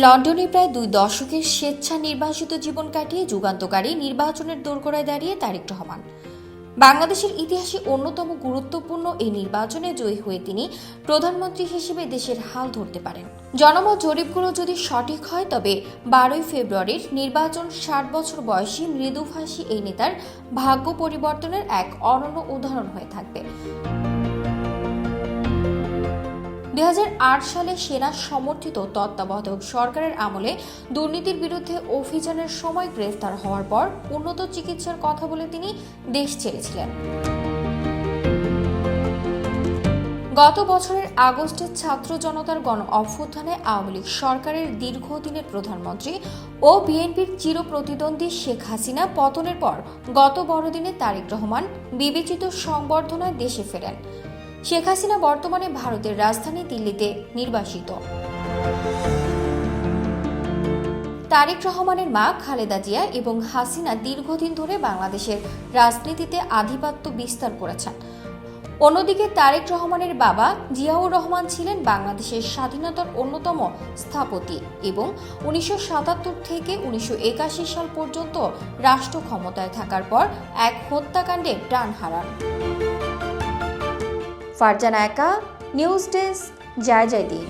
লন্ডনে প্রায় 2 দশকের স্বেচ্ছা নির্বাসিত জীবন কাটিয়ে যুগান্তকারী নির্বাচনের দোরগোড়ায় দাঁড়িয়ে তারেক রহমান। বাংলাদেশের ইতিহাসে অন্যতম গুরুত্বপূর্ণ এই নির্বাচনে জয়ী হয়ে তিনি প্রধানমন্ত্রী হিসেবে দেশের হাল ধরতে পারেন। জনমত জরিপগুলো যদি সঠিক হয় তবে 12ই ফেব্রুয়ারির নির্বাচন 60 বছর বয়সী মৃদুভাষী এই নেতার ভাগ্য পরিবর্তনের এক অনন্য উদাহরণ হয়ে থাকবে। 2008 সালে সেনা সমর্থিত তত্ত্বাবধায়ক সরকারের আমলে দুর্নীতির বিরুদ্ধে অভিযানের সময় গ্রেফতার হওয়ার পর উন্নত চিকিৎসার কথা বলে তিনি দেশ ছেড়েছিলেন। গত বছরের আগস্টে ছাত্র জনতার গণ অভ্যুত্থানে আওয়ামী লীগ সরকারের দীর্ঘদিনের প্রধানমন্ত্রী ও বিএনপির চিরপ্রতিদ্বন্দ্বী শেখ হাসিনা পতনের পর গত বড়দিনে তারেক রহমান বিবেচিত সংবর্ধনায় দেশে ফেরেন। শেখ হাসিনা বর্তমানে ভারতের রাজধানী দিল্লিতে নির্বাসিত। তারেক রহমানের মা খালেদা জিয়া এবং হাসিনা দীর্ঘদিন ধরে বাংলাদেশের রাজনীতিতে আধিপত্য বিস্তার করেছেন। অন্যদিকে তারেক রহমানের বাবা জিয়াউর রহমান ছিলেন বাংলাদেশের স্বাধীনতার অন্যতম স্থপতি এবং 1977 থেকে 1981 সাল পর্যন্ত রাষ্ট্র ক্ষমতায় থাকার পর এক হত্যাকাণ্ডে প্রাণ হারান। ফারজানা একা, নিউজ ডেস্ক, জয় জয় দিন।